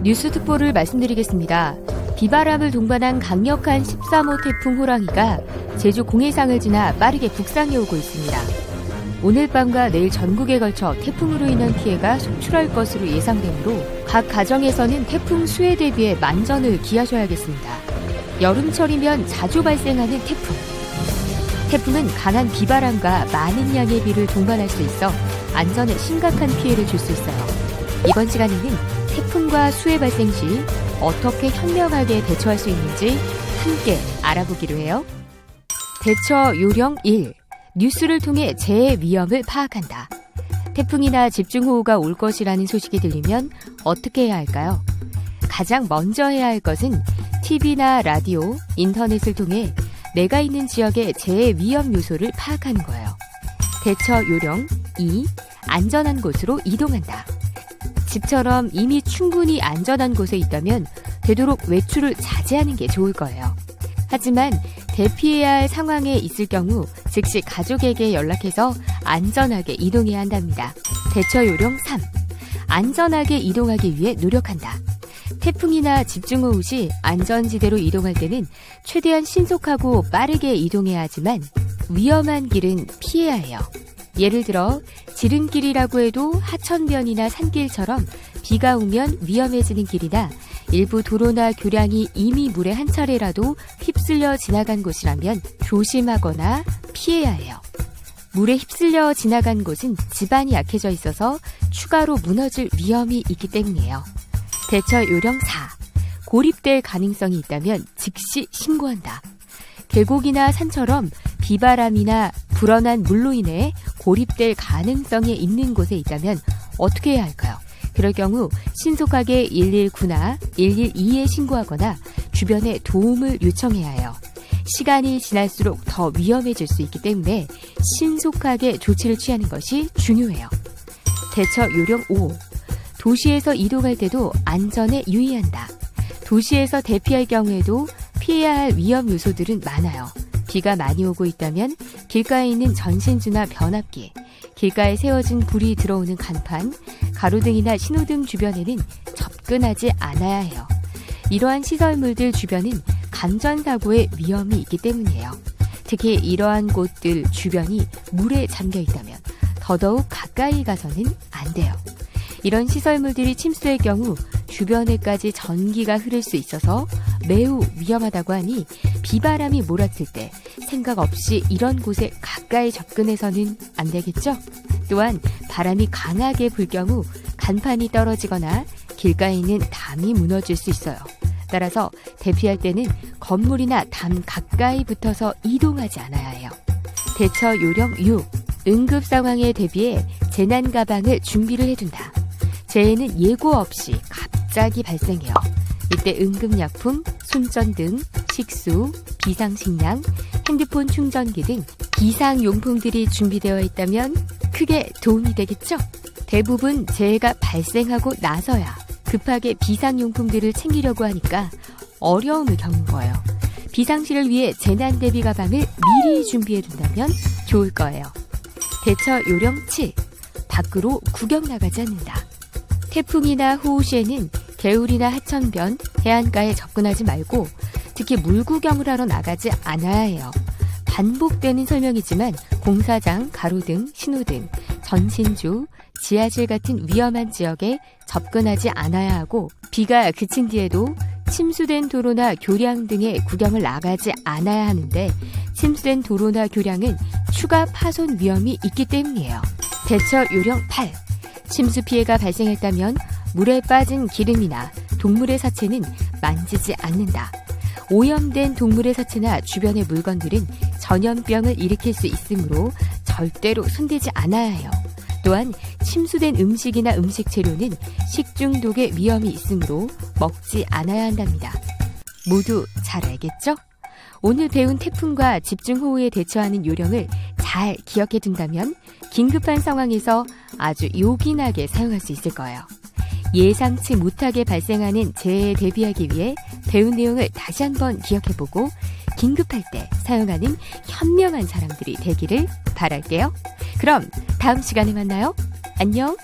뉴스 특보를 말씀드리겠습니다. 비바람을 동반한 강력한 13호 태풍 호랑이가 제주 공해상을 지나 빠르게 북상해 오고 있습니다. 오늘 밤과 내일 전국에 걸쳐 태풍으로 인한 피해가 속출할 것으로 예상되므로 각 가정에서는 태풍 수해 대비에 만전을 기하셔야겠습니다. 여름철이면 자주 발생하는 태풍. 태풍은 강한 비바람과 많은 양의 비를 동반할 수 있어 안전에 심각한 피해를 줄 수 있어요. 이번 시간에는 태풍과 수해 발생 시 어떻게 현명하게 대처할 수 있는지 함께 알아보기로 해요. 대처 요령 1. 뉴스를 통해 재해 위험을 파악한다. 태풍이나 집중호우가 올 것이라는 소식이 들리면 어떻게 해야 할까요? 가장 먼저 해야 할 것은 TV나 라디오, 인터넷을 통해 내가 있는 지역의 재해 위험 요소를 파악하는 거예요. 대처 요령 2. 안전한 곳으로 이동한다. 집처럼 이미 충분히 안전한 곳에 있다면 되도록 외출을 자제하는 게 좋을 거예요. 하지만 대피해야 할 상황에 있을 경우 즉시 가족에게 연락해서 안전하게 이동해야 한답니다. 대처 요령 3. 안전하게 이동하기 위해 노력한다. 태풍이나 집중호우 시 안전지대로 이동할 때는 최대한 신속하고 빠르게 이동해야 하지만 위험한 길은 피해야 해요. 예를 들어 지름길이라고 해도 하천변이나 산길처럼 비가 오면 위험해지는 길이나 일부 도로나 교량이 이미 물에 한 차례라도 휩쓸려 지나간 곳이라면 조심하거나 피해야 해요. 물에 휩쓸려 지나간 곳은 지반이 약해져 있어서 추가로 무너질 위험이 있기 때문이에요. 대처 요령 4. 고립될 가능성이 있다면 즉시 신고한다. 계곡이나 산처럼 비바람이나 불어난 물로 인해 고립될 가능성이 있는 곳에 있다면 어떻게 해야 할까요? 그럴 경우 신속하게 119나 112에 신고하거나 주변에 도움을 요청해야 해요. 시간이 지날수록 더 위험해질 수 있기 때문에 신속하게 조치를 취하는 것이 중요해요. 대처 요령 5. 도시에서 이동할 때도 안전에 유의한다. 도시에서 대피할 경우에도 피해야 할 위험 요소들은 많아요. 비가 많이 오고 있다면 길가에 있는 전신주나 변압기, 길가에 세워진 불이 들어오는 간판, 가로등이나 신호등 주변에는 접근하지 않아야 해요. 이러한 시설물들 주변은 감전사고의 위험이 있기 때문이에요. 특히 이러한 곳들 주변이 물에 잠겨 있다면 더더욱 가까이 가서는 안 돼요. 이런 시설물들이 침수될 경우 주변에까지 전기가 흐를 수 있어서 매우 위험하다고 하니 비바람이 몰아칠 때 생각 없이 이런 곳에 가까이 접근해서는 안 되겠죠? 또한 바람이 강하게 불 경우 간판이 떨어지거나 길가에 있는 담이 무너질 수 있어요. 따라서 대피할 때는 건물이나 담 가까이 붙어서 이동하지 않아야 해요. 대처 요령 6. 응급 상황에 대비해 재난 가방을 준비를 해둔다. 재해는 예고 없이 갑자기 발생해요. 이때 응급약품, 손전등, 식수, 비상식량, 핸드폰 충전기 등 비상용품들이 준비되어 있다면 크게 도움이 되겠죠? 대부분 재해가 발생하고 나서야 급하게 비상용품들을 챙기려고 하니까 어려움을 겪는 거예요. 비상시를 위해 재난 대비 가방을 미리 준비해둔다면 좋을 거예요. 대처 요령 7. 밖으로 구경 나가지 않는다. 태풍이나 호우 시에는 개울이나 하천변, 해안가에 접근하지 말고 특히 물구경을 하러 나가지 않아야 해요. 반복되는 설명이지만 공사장, 가로등, 신호등, 전신주, 지하실 같은 위험한 지역에 접근하지 않아야 하고 비가 그친 뒤에도 침수된 도로나 교량 등의 구경을 나가지 않아야 하는데 침수된 도로나 교량은 추가 파손 위험이 있기 때문이에요. 대처 요령 8. 침수 피해가 발생했다면 물에 빠진 기름이나 동물의 사체는 만지지 않는다. 오염된 동물의 사체나 주변의 물건들은 전염병을 일으킬 수 있으므로 절대로 손대지 않아야 해요. 또한 침수된 음식이나 음식 재료는 식중독의 위험이 있으므로 먹지 않아야 한답니다. 모두 잘 알겠죠? 오늘 배운 태풍과 집중호우에 대처하는 요령을 잘 기억해 둔다면 긴급한 상황에서 아주 요긴하게 사용할 수 있을 거예요. 예상치 못하게 발생하는 재해에 대비하기 위해 배운 내용을 다시 한번 기억해보고 긴급할 때 사용하는 현명한 사람들이 되기를 바랄게요. 그럼 다음 시간에 만나요. 안녕.